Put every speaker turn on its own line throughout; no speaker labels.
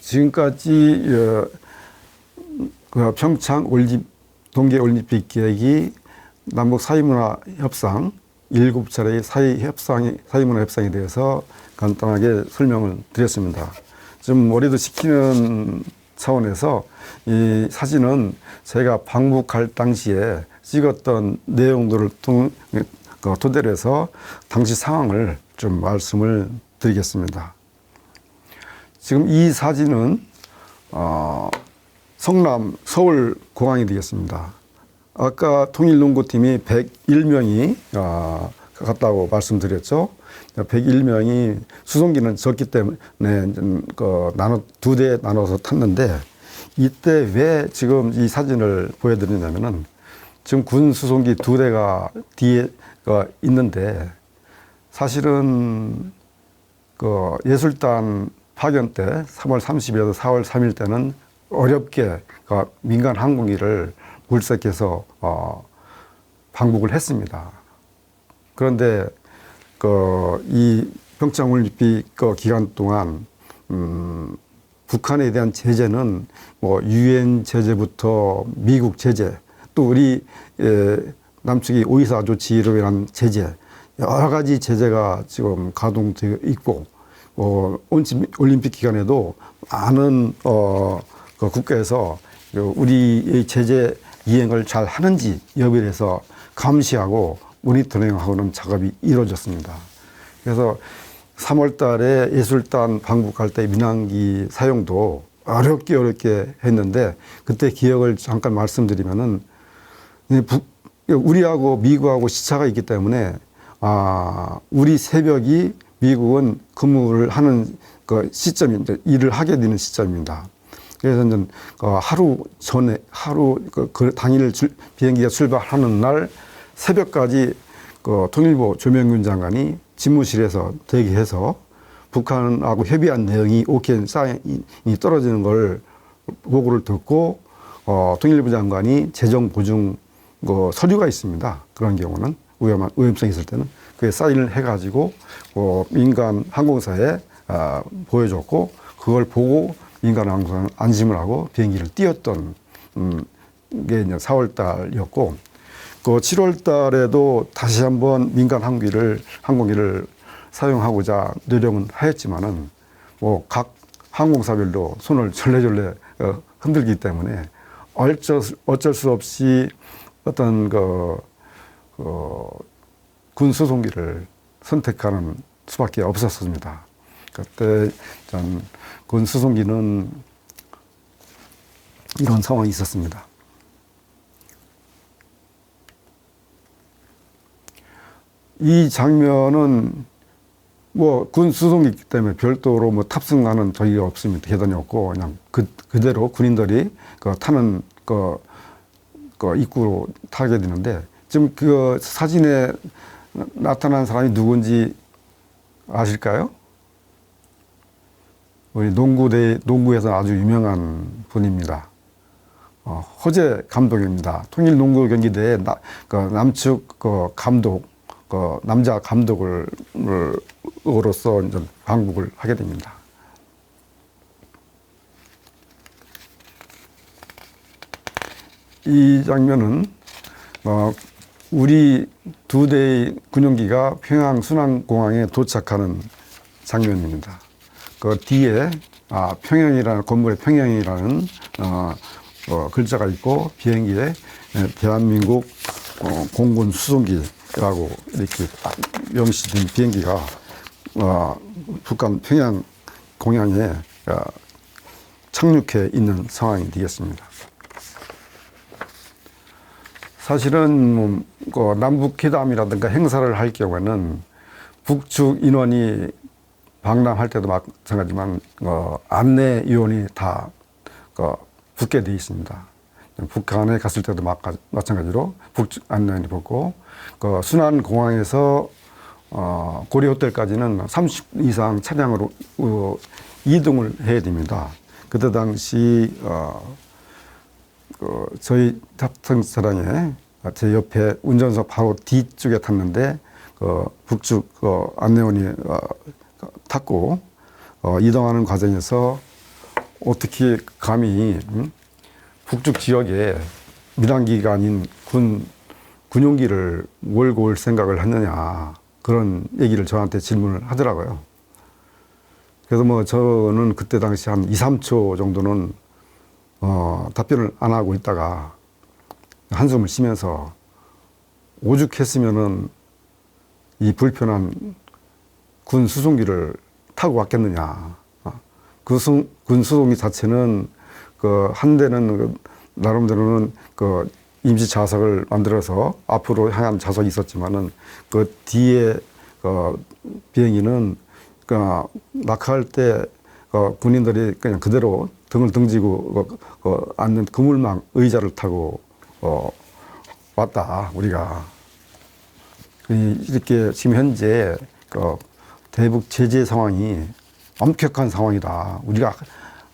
지금까지 그 평창 동계 올림픽 계획이 남북 사회문화 협상 7차례의 사회문화 협상에 대해서 간단하게 설명을 드렸습니다. 좀 머리도 식히는 차원에서 이 사진은 제가 방북할 당시에 찍었던 내용들을 토대로 해서 당시 상황을 좀 말씀을 드리겠습니다. 지금 이 사진은 성남 서울 공항이 되겠습니다. 아까 통일농구팀이 101명이 갔다고 말씀드렸죠. 101명이 수송기는 적기 때문에 두 대에 나눠서 탔는데, 이때 왜 지금 이 사진을 보여드리냐면은 지금 군 수송기 2대가 뒤에 있는데, 사실은 그 예술단 파견 때 3월 30일에서 4월 3일 때는 어렵게 민간 항공기를 물색해서 방북을 했습니다. 그런데 이 평창 올림픽 기간 동안 북한에 대한 제재는 뭐 유엔 제재부터 미국 제재, 또 우리 남측이 오이사 조치로 인한 제재, 여러 가지 제재가 지금 가동되어 있고, 올림픽 기간에도 많은 국가에서 우리의 제재 이행을 잘 하는지 여부에 대해서 감시하고 모니터링하는 작업이 이루어졌습니다. 그래서 3월 달에 예술단 방북할 때 민항기 사용도 어렵게 했는데, 그때 기억을 잠깐 말씀드리면은 우리하고 미국하고 시차가 있기 때문에 우리 새벽이 미국은 근무를 하는 그 시점이 일을 하게 되는 시점입니다. 그래서 이제 하루 전에 그 당일 비행기가 출발하는 날 새벽까지 통일부 조명균 장관이 집무실에서 대기해서 북한하고 협의한 내용이 오케이 사인이 떨어지는 걸 보고를 듣고 통일부 장관이 재정 보증 서류가 있습니다. 그런 경우는 위험성이 있을 때는 그에 사인을 해가지고 민간 항공사에 보여줬고, 그걸 보고 민간 항공사는 안심을 하고 비행기를 띄웠던 게 이제 4월 달이었고, 그 7월 달에도 다시 한번 민간 항공기를 사용하고자 노력은 하였지만은 각 항공사별로 손을 절레절레 흔들기 때문에 어쩔 수 없이 어떤 군 수송기를 선택하는 수밖에 없었습니다. 그때 군 수송기는 이런 상황이 있었습니다. 이 장면은 군 수송기이기 때문에 별도로 탑승하는 저기가 없습니다. 계단이 없고 그냥 그대로 군인들이 타는 입구로 타게 되는데, 지금 그 사진에 나타난 사람이 누군지 아실까요? 우리 농구에서 아주 유명한 분입니다. 허재 감독입니다. 통일농구 경기대회 남측 감독, 남자 감독으로서 이제 방북을 하게 됩니다. 이 장면은 우리 2대의 군용기가 평양 순안공항에 도착하는 장면입니다. 그 뒤에 평양이라는 건물에 평양이라는 글자가 있고, 비행기에 대한민국 공군 수송기라고 이렇게 명시된 비행기가 북한 평양 공항에 착륙해 있는 상황이 되겠습니다. 사실은 남북회담이라든가 행사를 할 경우에는 북측 인원이 방남할 때도 마찬가지지만 안내위원이 다 붙게 되어 있습니다. 북한에 갔을 때도 마찬가지로 북측 안내위원이 붙고, 순안공항에서 고려호텔까지는 30 이상 차량으로 이동을 해야 됩니다. 그때 당시 저희 탑승 차량에 제 옆에 운전석 바로 뒤쪽에 탔는데 북측 안내원이 탔고, 이동하는 과정에서 어떻게 감히 북쪽 지역에 민항기가 아닌 군용기를 몰고 올 생각을 했느냐, 그런 얘기를 저한테 질문을 하더라고요. 그래서 뭐 저는 그때 당시 한 2, 3초 정도는 답변을 안 하고 있다가 한숨을 쉬면서 오죽했으면은 이 불편한 군 수송기를 타고 왔겠느냐. 군 수송기 자체는 그 한 대는 나름대로는 그 임시 좌석을 만들어서 앞으로 향한 좌석이 있었지만은 그 뒤에 비행기는 그 낙하할 때 군인들이 그냥 그대로 등을 등지고 앉는 그물망 의자를 타고 왔다, 우리가. 이렇게 지금 현재 대북 제재 상황이 엄격한 상황이다. 우리가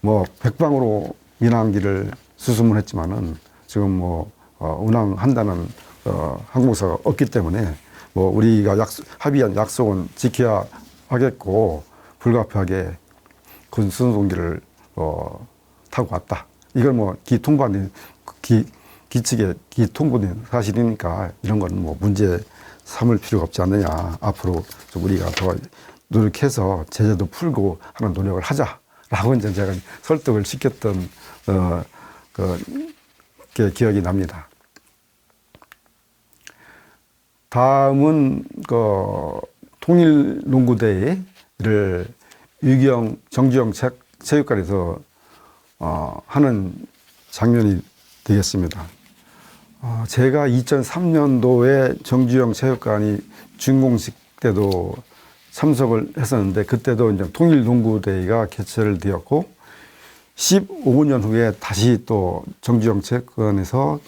뭐 백방으로 민항기를 수습을 했지만은 지금 뭐 운항한다는 항공사가 없기 때문에 뭐 우리가 합의한 약속은 지켜야 하겠고, 불가피하게 군 수송기를 타고 왔다. 이걸 뭐 기측에 통보된 사실이니까 이런 거는 뭐 문제 삼을 필요가 없지 않느냐. 앞으로 좀 우리가 더 노력해서 제재도 풀고 하는 노력을 하자라고 이제 제가 설득을 시켰던 게 기억이 납니다. 다음은 통일농구대회를 정주영 체육관에서 하는 장면이 되겠습니다. 제가 2003년도에 정주영 체육관이 준공식 때도 참석을 했었는데, 그때도 이제 통일농구대회가 개최를 되었고, 15년 후에 다시 또 정주영 체육관에서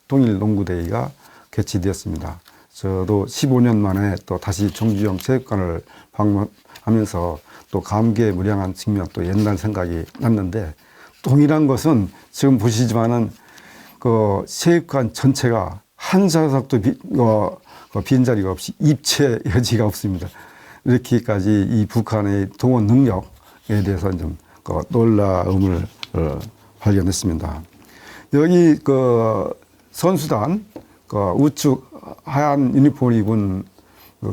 통일농구대회가 개최되었습니다. 저도 15년 만에 또 다시 정주영 체육관을 방문하면서 또 감개무량한 측면, 또 옛날 생각이 났는데, 동일한 것은 지금 보시지만은 그 체육관 전체가 한 좌석도 빈자리가 없이 입체 여지가 없습니다. 이렇게까지 이 북한의 동원 능력에 대해서 좀 놀라움을 발견했습니다. 여기 선수단 우측 하얀 유니폼을 입은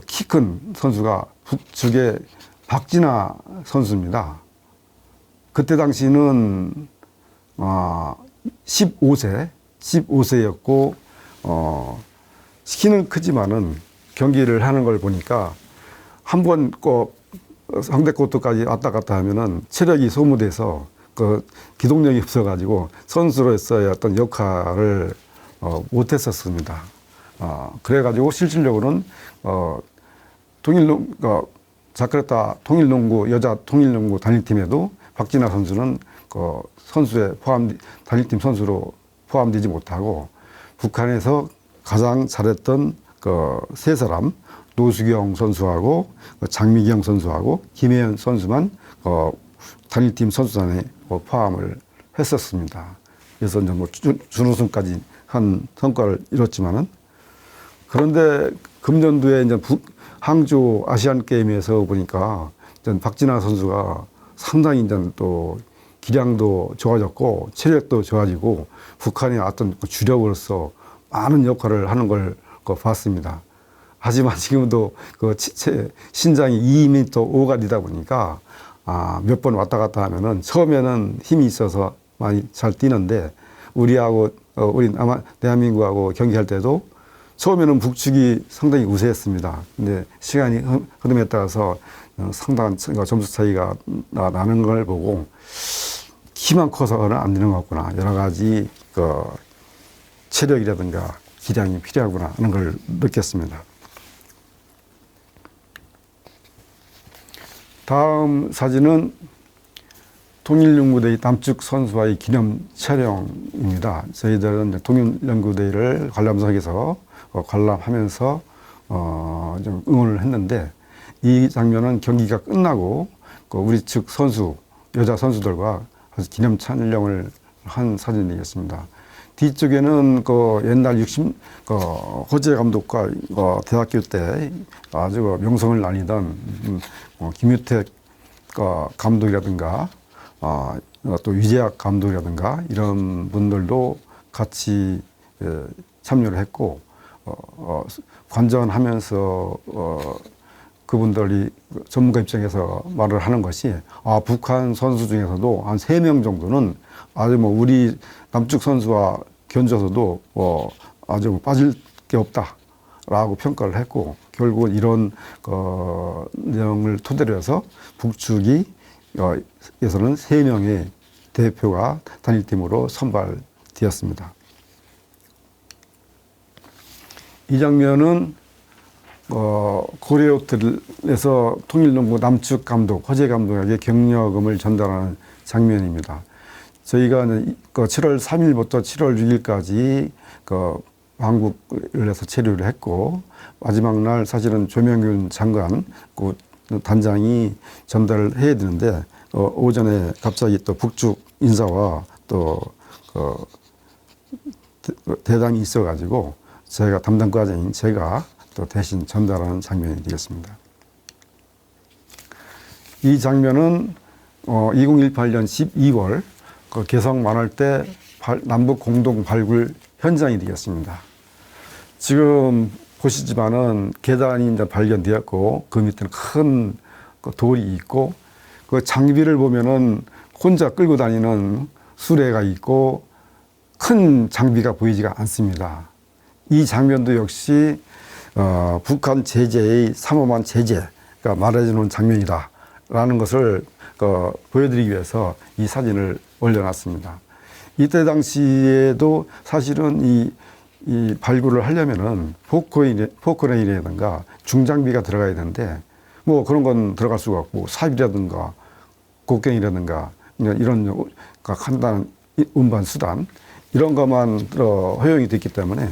키 큰 선수가 북측의 박진아 선수입니다. 그때 당시는 15세였고 키는 크지만은 경기를 하는 걸 보니까 한 번 꼭 상대 코트까지 왔다 갔다 하면은 체력이 소모돼서 기동력이 없어가지고 선수로서의 어떤 역할을 못했었습니다. 그래가지고 실질적으로는 자카르타 통일농구 여자 통일농구 단일팀에도 박진아 선수는 단일팀 선수로 포함되지 못하고, 북한에서 가장 잘했던 세 사람, 노수경 선수하고 장미경 선수하고 김혜연 선수만 단일팀 선수단에 포함을 했었습니다. 그래서 이제 뭐 준우승까지 한 성과를 이뤘지만은, 그런데 금년도에 이제 항주 아시안 게임에서 보니까 박진아 선수가 상당히 이제 또 기량도 좋아졌고 체력도 좋아지고 북한의 어떤 주력으로서 많은 역할을 하는 걸 봤습니다. 하지만 지금도 신장이 2m5가 되다 보니까 몇 번 왔다 갔다 하면은 처음에는 힘이 있어서 많이 잘 뛰는데, 우리 대한민국하고 경기할 때도 처음에는 북측이 상당히 우세했습니다. 근데 시간이 흐름에 따라서 상당한 점수 차이가 나는 걸 보고 키만 커서는 안 되는 것 같구나. 여러 가지 체력이라든가 기량이 필요하구나 하는 걸 느꼈습니다. 다음 사진은 통일연구대회 남측 선수와의 기념 촬영입니다. 저희들은 통일연구대회를 관람석에서 관람하면서 좀 응원을 했는데, 이 장면은 경기가 끝나고 우리 측 여자 선수들과 기념 촬영을 한 사진이겠습니다. 뒤쪽에는 옛날 호재 감독과 대학교 때 아주 명성을 나뉘던 김유택 감독이라든가 또 유재학 감독이라든가 이런 분들도 같이 참여를 했고, 관전하면서 그분들이 전문가 입장에서 말을 하는 것이, 북한 선수 중에서도 한 3명 정도는 아주 뭐 우리 남측 선수와 견져서도 아주 빠질 게 없다라고 평가를 했고, 결국은 이런 내용을 토대로 해서 북측이 에서는 3명의 대표가 단일팀으로 선발되었습니다. 이 장면은 고려 호텔에서 통일농구 남측 감독 허재 감독에게 격려금을 전달하는 장면입니다. 저희가 7월 3일부터 7월 6일까지 한국을 해서 체류를 했고, 마지막 날 사실은 조명균 장관 단장이 전달을 해야 되는데, 오전에 갑자기 또 북측 인사와 또 대담이 있어가지고 제가 담당 과장인 제가 또 대신 전달하는 장면이 되겠습니다. 이 장면은 2018년 12월 개성 만월대 남북 공동 발굴 현장이 되겠습니다. 지금 보시지만은 계단이 이제 발견되었고, 그 밑에는 큰 돌이 있고, 그 장비를 보면은 혼자 끌고 다니는 수레가 있고, 큰 장비가 보이지가 않습니다. 이 장면도 역시 북한 제재의 삼엄한 제재가 말해주는 장면이다라는 것을 보여드리기 위해서 이 사진을 올려놨습니다. 이때 당시에도 사실은 이 발굴을 하려면은 포크레인이라든가 중장비가 들어가야 되는데, 뭐 그런 건 들어갈 수가 없고, 삽이라든가 곡괭이라든가 이런 간단한 운반 수단 이런 것만 허용이 됐기 때문에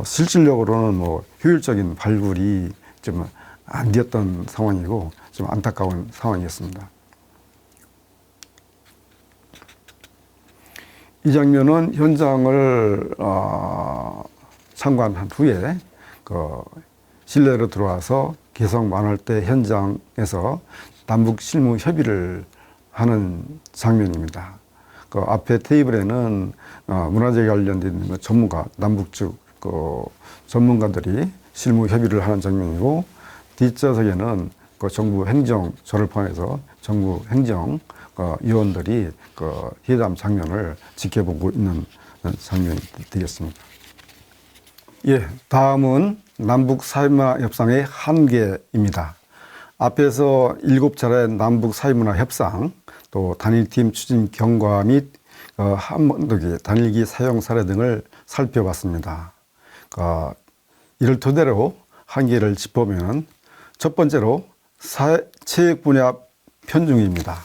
실질적으로는 효율적인 발굴이 좀 안 되었던 상황이고, 좀 안타까운 상황이었습니다. 이 장면은 현장을 참관한 후에 실내로 들어와서 개성 만월대 현장에서 남북 실무 협의를 하는 장면입니다. 앞에 테이블에는 문화재 관련된 전문가, 남북 쪽 전문가들이 실무 협의를 하는 장면이고, 뒷좌석에는 정부 행정처를 포함해서 정부 행정 위원들이 회담 장면을 지켜보고 있는 장면이 되겠습니다. 다음은 남북 사회문화 협상의 한계입니다. 앞에서 7차례 남북 사회문화 협상, 또 단일팀 추진 경과 및 한반도기 단일기 사용 사례 등을 살펴봤습니다. 이를 토대로 한계를 짚어보면, 첫 번째로 체육 분야 편중입니다.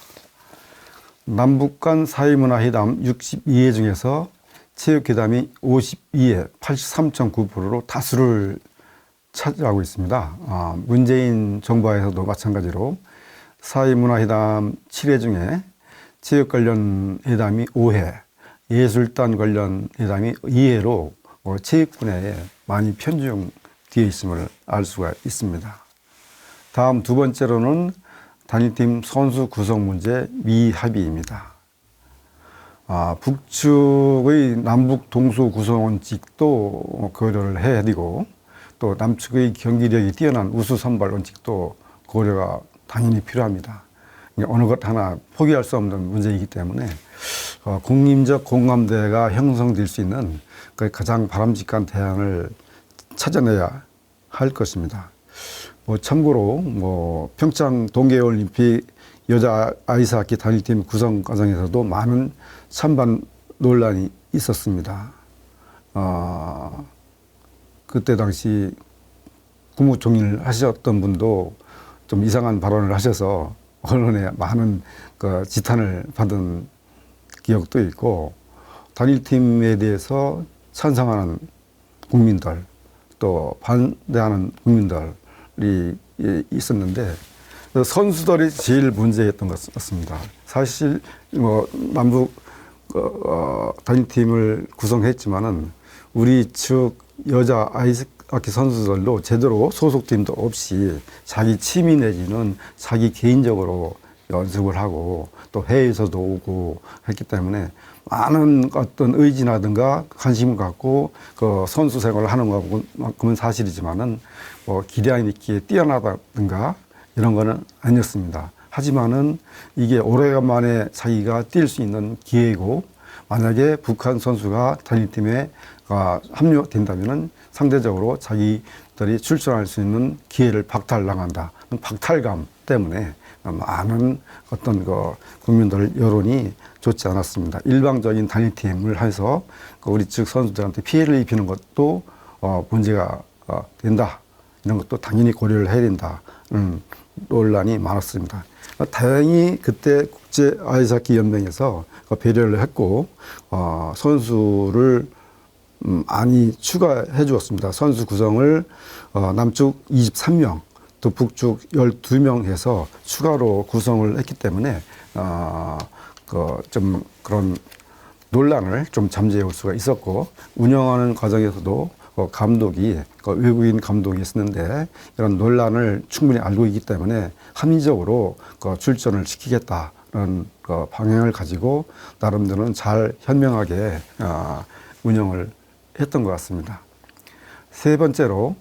남북 간 사회문화회담 62회 중에서 체육회담이 52회 83.9%로 다수를 차지하고 있습니다. 문재인 정부에서도 마찬가지로 사회문화회담 7회 중에 체육 관련 회담이 5회, 예술단 관련 회담이 2회로 체육 분야에 많이 편중되어 있음을 알 수가 있습니다. 다음 두 번째로는 단일팀 선수 구성 문제 미합의입니다. 북측의 남북 동수 구성 원칙도 고려를 해야 되고, 또 남측의 경기력이 뛰어난 우수 선발 원칙도 고려가 당연히 필요합니다. 어느 것 하나 포기할 수 없는 문제이기 때문에 국민적 공감대가 형성될 수 있는 가장 바람직한 대안을 찾아내야 할 것입니다. 참고로 평창 동계올림픽 여자 아이스하키 단일팀 구성 과정에서도 많은 찬반 논란이 있었습니다. 그때 당시 국무총리를 하셨던 분도 좀 이상한 발언을 하셔서 언론에 많은 지탄을 받은 기억도 있고, 단일팀에 대해서 찬성하는 국민들, 또 반대하는 국민들이 있었는데, 선수들이 제일 문제였던 것 같습니다. 사실 남북 단일팀을 구성했지만은 우리 측 여자 아이스하키 선수들도 제대로 소속팀도 없이 자기 취미 내지는 자기 개인적으로 연습을 하고 또 해외에서도 오고 했기 때문에 많은 어떤 의지라든가 관심을 갖고 그 선수 생활을 하는 것만큼은 사실이지만은 뭐 기량 있기에 뛰어나다든가 이런 거는 아니었습니다. 하지만은 이게 오래간만에 자기가 뛸 수 있는 기회이고 만약에 북한 선수가 단일팀에 합류된다면은 상대적으로 자기들이 출전할 수 있는 기회를 박탈당한다. 박탈감 때문에 많은 어떤 그 국민들 여론이 좋지 않았습니다. 일방적인 단일팀을 해서 우리 측 선수들한테 피해를 입히는 것도 문제가 된다. 이런 것도 당연히 고려를 해야 된다. 논란이 많았습니다. 다행히 그때 국제 아이스하키 연맹에서 배려를 했고 선수를 많이 추가해 주었습니다. 선수 구성을 남쪽 23명, 또 북쪽 12명 해서 추가로 구성을 했기 때문에 좀 그런 논란을 좀 잠재울 수가 있었고 운영하는 과정에서도 감독이 외국인 감독이 있었는데 이런 논란을 충분히 알고 있기 때문에 합리적으로 출전을 시키겠다는 방향을 가지고 나름대로는 잘 현명하게 운영을 했던 것 같습니다. 세 번째로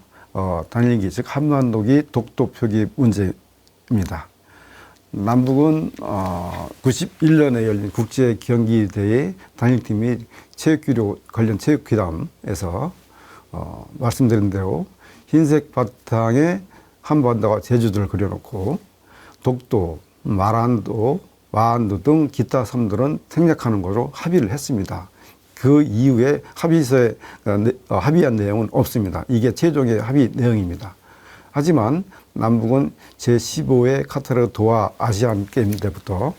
단일기 즉 한반도기 독도 표기 문제입니다. 남북은 91년에 열린 국제 경기 대회 단일팀이 체육기록 관련 체육회담에서 말씀드린 대로 흰색 바탕에 한반도와 제주도를 그려놓고 독도, 마란도, 와한도 등 기타 섬들은 생략하는 것으로 합의를 했습니다. 그 이후에 합의서에 합의한 내용은 없습니다. 이게 최종의 합의 내용입니다. 하지만 남북은 제15회 카타르 도하 아시안 게임 때부터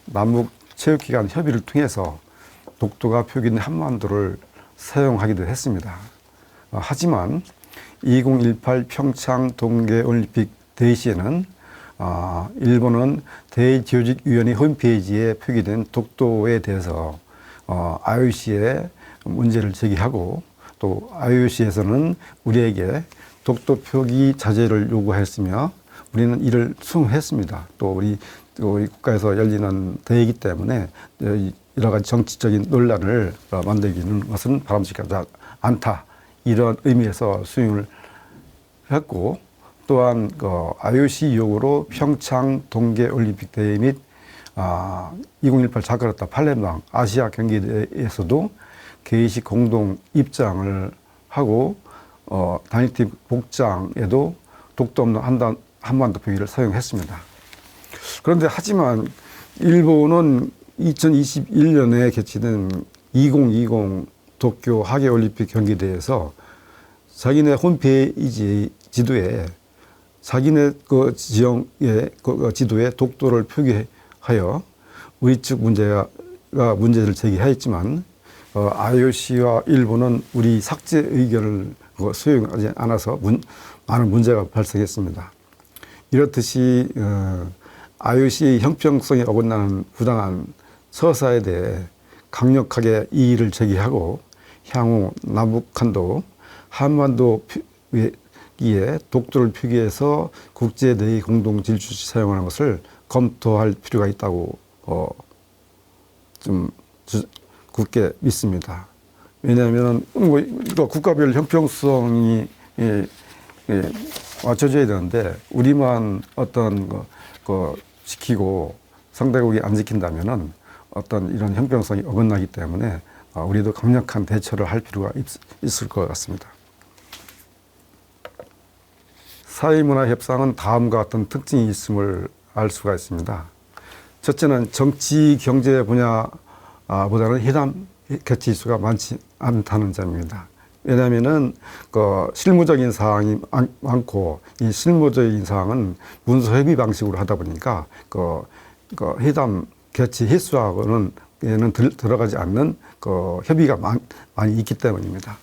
남북 체육기관 협의를 통해서 독도가 표기된 한반도를 사용하기도 했습니다. 하지만 2018 평창 동계올림픽 대회 시에는 일본은 대조직위원회 홈페이지에 표기된 독도에 대해서 IOC에 문제를 제기하고 또 IOC에서는 우리에게 독도 표기 자제를 요구했으며 우리는 이를 수용했습니다. 또 우리 국가에서 열리는 대회이기 때문에 여러 가지 정치적인 논란을 만들기는 것은 바람직하지 않다. 이런 의미에서 수용을 했고 또한 IOC 요구로 평창 동계올림픽 대회 및 2018 자카르타 팔렘방 아시아 경기대회에서도 개의식 공동 입장을 하고 단일팀 복장에도 독도 없는 한반도 표기를 사용했습니다. 그런데 하지만 일본은 2021년에 개최된 2020 도쿄 하계올림픽 경기대회에서 자기네 홈페이지 지도에 자기네 그 지역의 지도에 독도를 표기하여 우리 측 문제를 제기하였지만 IOC와 일본은 우리 삭제 의견을 수용하지 않아서 많은 문제가 발생했습니다. 이렇듯이 IOC 형평성에 어긋나는 부당한 서사에 대해 강력하게 이의를 제기하고 향후 남북한도 한반도 에 독도를 표기해서 국제대회 공동 질주시 사용하는 것을 검토할 필요가 있다고 좀 굳게 믿습니다. 왜냐하면 국가별 형평성이 맞춰져야 되는데 우리만 어떤 거 지키고 상대국이 안 지킨다면은 어떤 이런 형평성이 어긋나기 때문에 우리도 강력한 대처를 할 필요가 있을 것 같습니다. 사회문화협상은 다음과 같은 특징이 있음을 알 수가 있습니다. 첫째는 정치 경제 분야보다는 회담 개최 수가 많지 않다는 점입니다. 왜냐하면은 실무적인 사항이 많고 이 실무적인 사항은 문서 협의 방식으로 하다 보니까 회담 개최 횟수하고는 들어가지 않는 협의가 많이 있기 때문입니다.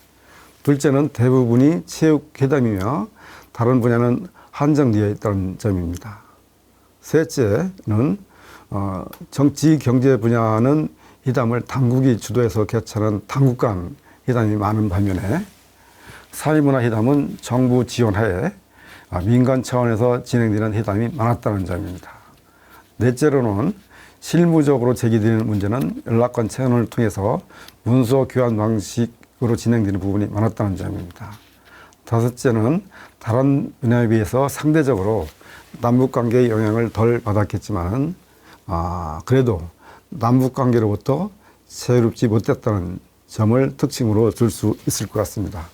둘째는 대부분이 체육 회담이며 다른 분야는 한정되어 있다는 점입니다. 셋째는 정치 경제 분야는 회담을 당국이 주도해서 개최하는 당국 간 회담이 많은 반면에 사회문화 회담은 정부 지원하에 민간 차원에서 진행되는 회담이 많았다는 점입니다. 넷째로는 실무적으로 제기되는 문제는 연락관 채널을 통해서 문서 교환 방식으로 진행되는 부분이 많았다는 점입니다. 다섯째는 다른 분야에 비해서 상대적으로 남북관계의 영향을 덜 받았겠지만 그래도 남북관계로부터 자유롭지 못했다는 점을 특징으로 들 수 있을 것 같습니다.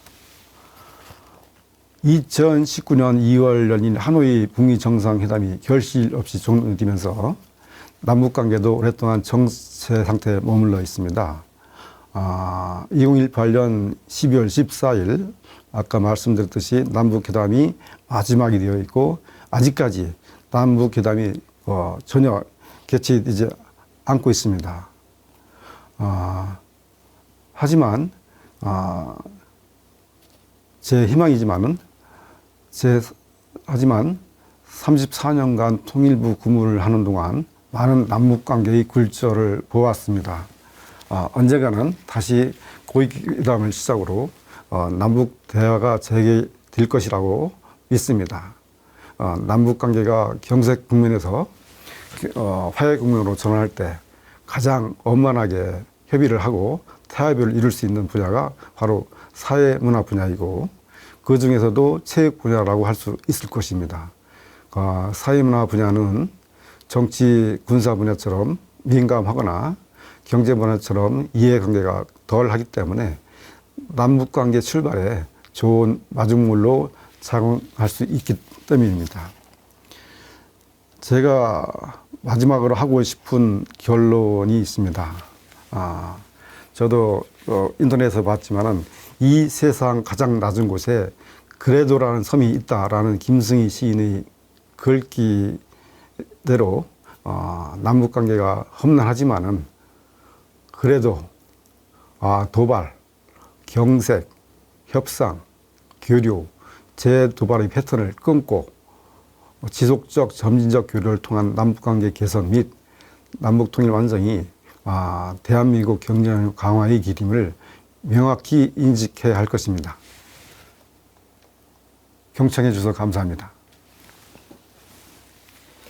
2019년 2월 열린 하노이 북미 정상회담이 결실 없이 종료되면서 남북관계도 오랫동안 정체 상태에 머물러 있습니다. 2018년 12월 14일 아까 말씀드렸듯이 남북회담이 마지막이 되어 있고 아직까지 남북회담이 전혀 개최되지 않고 있습니다. 하지만 제 희망이지만은 하지만 34년간 통일부 국무를 하는 동안 많은 남북관계의 굴절을 보았습니다. 언젠가는 다시 고위회담을 시작으로 남북 대화가 재개될 것이라고 믿습니다. 남북 관계가 경색 국면에서 화해 국면으로 전환할 때 가장 원만하게 협의를 하고 타협을 이룰 수 있는 분야가 바로 사회문화 분야이고 그 중에서도 체육 분야라고 할 수 있을 것입니다. 사회문화 분야는 정치 군사 분야처럼 민감하거나 경제 분야처럼 이해관계가 덜하기 때문에 남북관계 출발에 좋은 마중물로 작용할 수 있기 때문입니다. 제가 마지막으로 하고 싶은 결론이 있습니다. 저도 인터넷에서 봤지만은 이 세상 가장 낮은 곳에 그래도라는 섬이 있다라는 김승희 시인의 글귀대로 남북관계가 험난하지만은 그래도 도발, 경색, 협상, 교류, 재도발의 패턴을 끊고 지속적 점진적 교류를 통한 남북관계 개선 및 남북통일 완성이 대한민국 경제력 강화의 길임을 명확히 인식해야 할 것입니다. 경청해 주셔서 감사합니다.